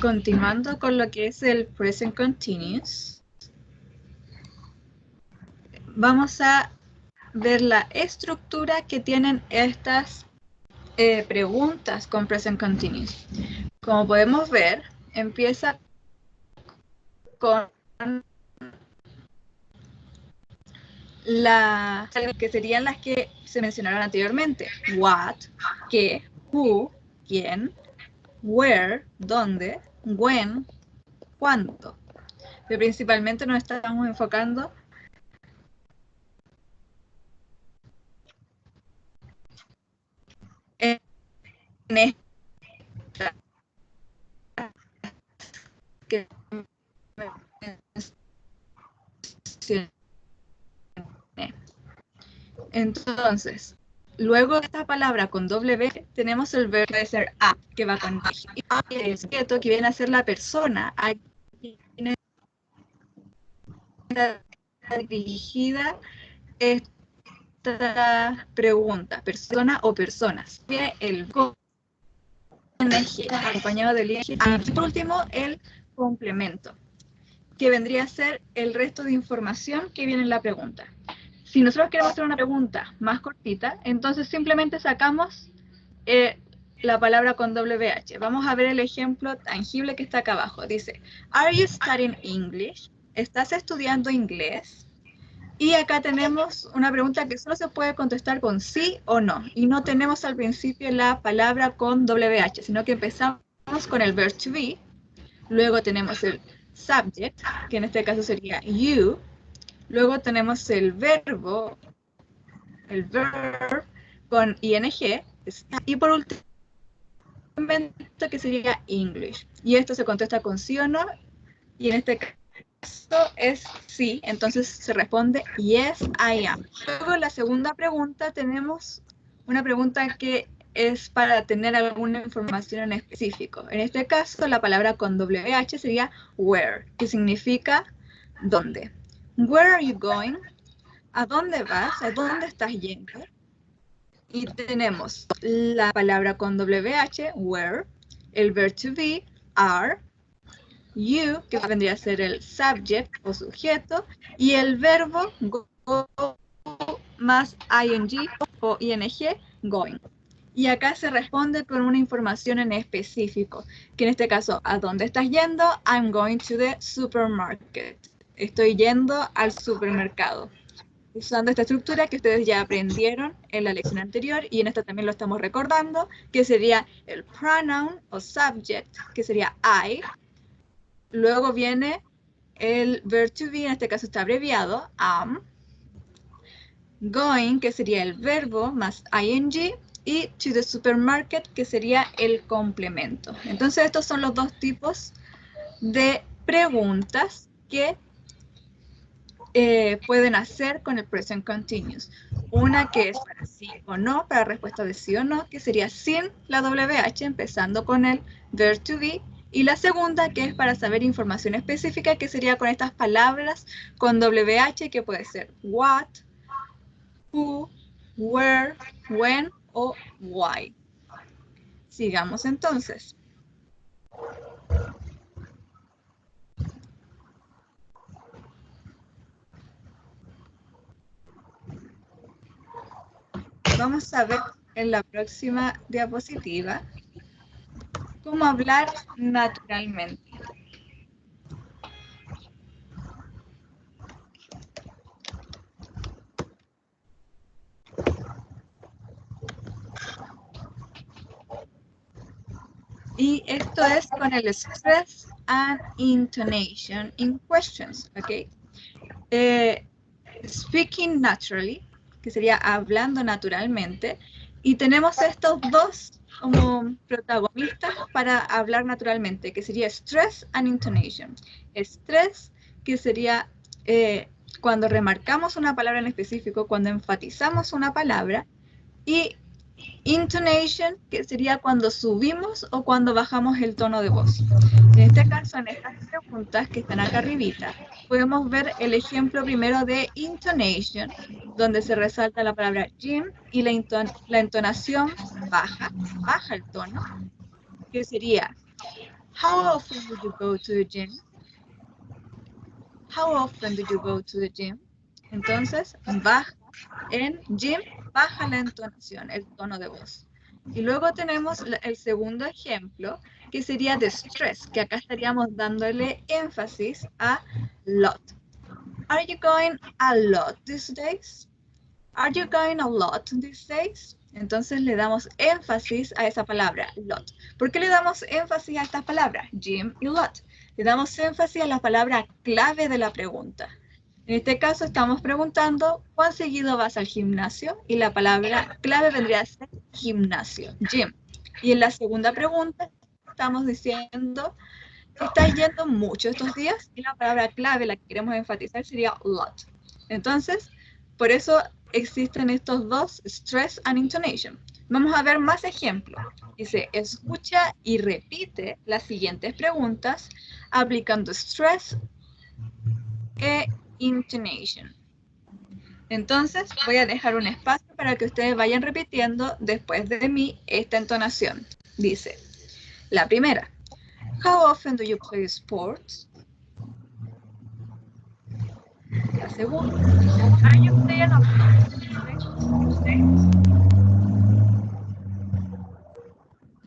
continuando con lo que es el present continuous, vamos a ver la estructura que tienen estas preguntas con present continuous. Como podemos ver, empieza con las que serían las que se mencionaron anteriormente. What, qué, who, quién, where, dónde, when, cuánto. Pero principalmente nos estamos enfocando en esta que mencioné. Entonces, luego de esta palabra con W, tenemos el verbo de ser a, que va con el sujeto, que viene a ser la persona a quien está dirigida esta pregunta, persona o personas. Viene el ING, acompañado del ING. Y por último, el complemento, que vendría a ser el resto de información que viene en la pregunta. Si nosotros queremos hacer una pregunta más cortita, entonces simplemente sacamos la palabra con WH. Vamos a ver el ejemplo tangible que está acá abajo. Dice, ¿Are you studying English? ¿Estás estudiando inglés? Y acá tenemos una pregunta que solo se puede contestar con sí o no. Y no tenemos al principio la palabra con WH, sino que empezamos con el verb to be. Luego tenemos el subject, que en este caso sería you. Luego tenemos el verbo con ing. Y por último, que sería English. Y esto se contesta con sí o no. Y en este caso es sí, entonces se responde yes, I am. Luego la segunda pregunta tenemos una pregunta que es para tener alguna información en específico. En este caso la palabra con WH sería where, que significa dónde. Where are you going? ¿A dónde vas? ¿A dónde estás yendo? Y tenemos la palabra con WH, where, el verb to be, are, you, que vendría a ser el subject o sujeto, y el verbo go más ing o ing, going. Y acá se responde con una información en específico, que en este caso, ¿a dónde estás yendo? I'm going to the supermarket. Estoy yendo al supermercado. Usando esta estructura que ustedes ya aprendieron en la lección anterior y en esta también lo estamos recordando, que sería el pronoun o subject, que sería I. Luego viene el verb to be, en este caso está abreviado, am. Going, que sería el verbo más ing. Y to the supermarket, que sería el complemento. Entonces estos son los dos tipos de preguntas que pueden hacer con el present continuous. Una que es para sí o no, para respuesta de sí o no, que sería sin la WH, empezando con el verb to be. Y la segunda, que es para saber información específica, que sería con estas palabras con WH, que puede ser what, who, where, when o why. Sigamos entonces. Vamos a ver en la próxima diapositiva cómo hablar naturalmente. Y esto es con el stress and intonation in questions, ¿ok? Speaking naturally, que sería hablando naturalmente, y tenemos estos dos como protagonistas para hablar naturalmente, que sería stress and intonation. Stress, que sería cuando remarcamos una palabra en específico, cuando enfatizamos una palabra, y intonation, que sería cuando subimos o cuando bajamos el tono de voz. En este caso, en estas preguntas que están acá arribita, podemos ver el ejemplo primero de intonation, donde se resalta la palabra gym y la entonación baja el tono, que sería How often do you go to the gym? How often do you go to the gym? Entonces, baja en gym, baja la entonación, el tono de voz. Y luego tenemos el segundo ejemplo, que sería de stress, que acá estaríamos dándole énfasis a lot. Are you going a lot these days? Are you going a lot these days? Entonces le damos énfasis a esa palabra, lot. ¿Por qué le damos énfasis a estas palabras, gym y lot? Le damos énfasis a la palabra clave de la pregunta. En este caso estamos preguntando, ¿cuán seguido vas al gimnasio? Y la palabra clave vendría a ser gimnasio, gym. Y en la segunda pregunta estamos diciendo, ¿estás yendo mucho estos días? Y la palabra clave, la que queremos enfatizar, sería lot. Entonces, por eso existen estos dos, stress and intonation. Vamos a ver más ejemplos. Dice, escucha y repite las siguientes preguntas aplicando stress e intonation. Entonces, voy a dejar un espacio para que ustedes vayan repitiendo después de mí esta entonación. Dice, la primera, how often do you play sports? La segunda, are you playing a lot these days?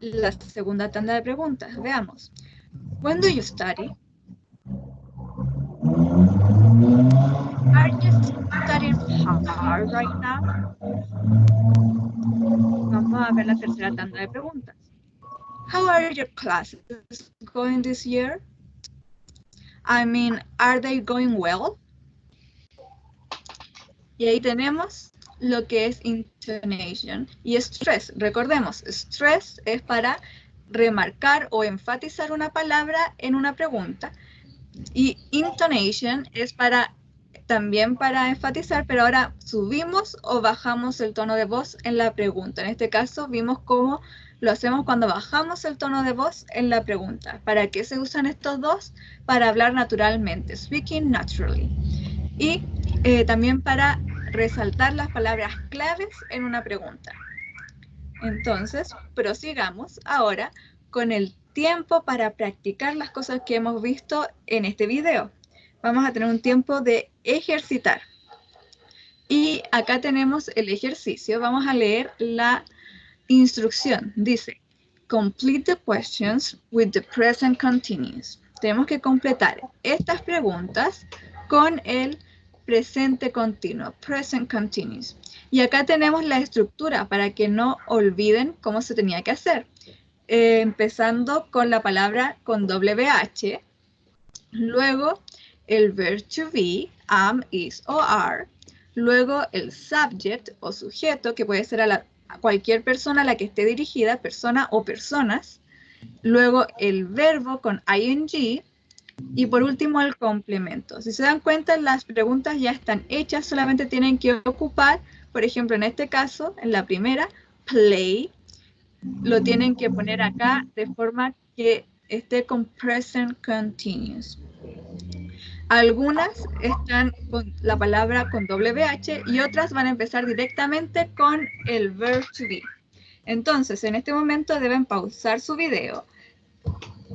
La segunda tanda de preguntas, veamos. When do you study? Are you studying hard right now? Vamos a ver la tercera tanda de preguntas. How are your classes going this year? I mean, are they going well? Y ahí tenemos lo que es intonation y stress. Recordemos, stress es para remarcar o enfatizar una palabra en una pregunta. Y intonation es también para enfatizar, pero ahora subimos o bajamos el tono de voz en la pregunta. En este caso vimos cómo lo hacemos cuando bajamos el tono de voz en la pregunta. ¿Para qué se usan estos dos? Para hablar naturalmente, speaking naturally. Y también para resaltar las palabras claves en una pregunta. Entonces, prosigamos ahora con el tiempo para practicar las cosas que hemos visto en este video. Vamos a tener un tiempo de ejercitar. Y acá tenemos el ejercicio. Vamos a leer la instrucción. Dice, complete the questions with the present continuous. Tenemos que completar estas preguntas con el presente continuo, present continuous. Y acá tenemos la estructura para que no olviden cómo se tenía que hacer. Empezando con la palabra con WH, luego el verb to be, am, is o are, luego el subject o sujeto, que puede ser a cualquier persona a la que esté dirigida, persona o personas, luego el verbo con ing, y por último el complemento. Si se dan cuenta, las preguntas ya están hechas, solamente tienen que ocupar, por ejemplo, en este caso, en la primera, play, lo tienen que poner acá de forma que esté con present continuous. Algunas están con la palabra con WH y otras van a empezar directamente con el verb to be. Entonces, en este momento deben pausar su video,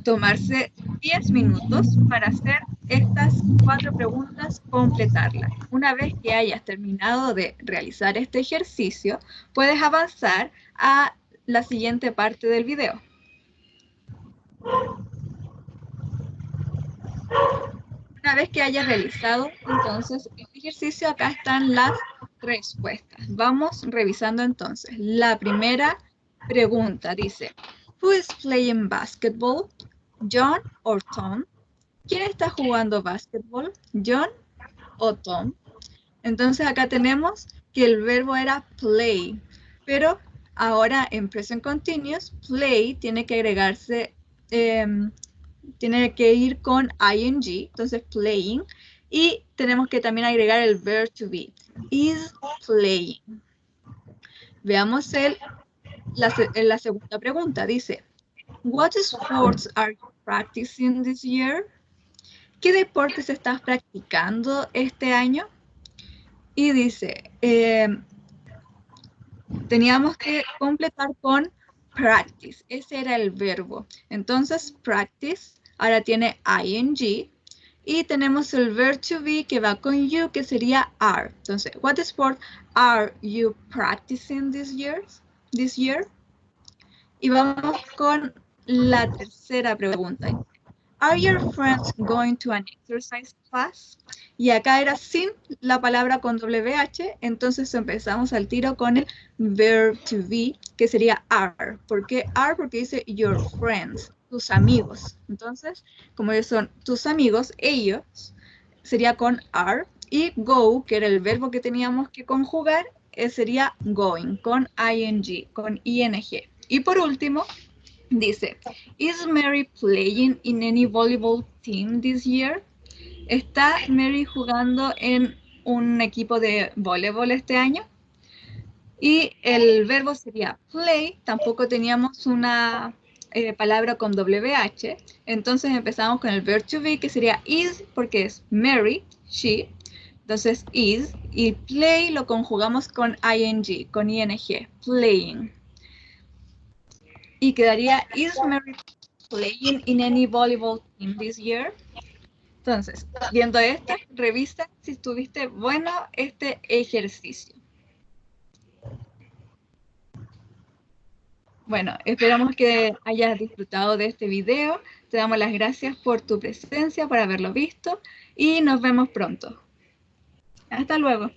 tomarse 10 minutos para hacer estas 4 preguntas, completarlas. Una vez que hayas terminado de realizar este ejercicio, puedes avanzar a la siguiente parte del video. Una vez que hayas realizado entonces este ejercicio, acá están las respuestas. Vamos revisando entonces. La primera pregunta dice, who is playing basketball? John or Tom? ¿Quién está jugando básquetbol? ¿John o Tom? Entonces acá tenemos que el verbo era play, pero ahora en present continuous, play tiene que agregarse, tiene que ir con ing, entonces playing, y tenemos que también agregar el verb to be, is playing. Veamos la segunda pregunta, dice, what sports are you practicing this year? ¿Qué deportes estás practicando este año? Y dice, teníamos que completar con practice. Ese era el verbo. Entonces, practice ahora tiene ing. Y tenemos el verb to be que va con you, que sería are. Entonces, what sport are you practicing this year? Y vamos con la tercera pregunta. Are your friends going to an exercise class? Y acá era sin la palabra con WH, entonces empezamos al tiro con el verb to be, que sería are. ¿Por qué are? Porque dice your friends, tus amigos. Entonces, como ellos son tus amigos, ellos, sería con are. Y go, que era el verbo que teníamos que conjugar, sería going, con ing, con ing. Y por último, dice, is Mary playing in any volleyball team this year? ¿Está Mary jugando en un equipo de voleibol este año? Y el verbo sería play, tampoco teníamos una palabra con WH, entonces empezamos con el verb to be, que sería is, porque es Mary, she, entonces is, y play lo conjugamos con ing, con ing, playing. Y quedaría, is Mary playing in any volleyball team this year? Entonces, viendo esto, revisa si estuviste bueno este ejercicio. Bueno, esperamos que hayas disfrutado de este video. Te damos las gracias por tu presencia, por haberlo visto y nos vemos pronto. Hasta luego.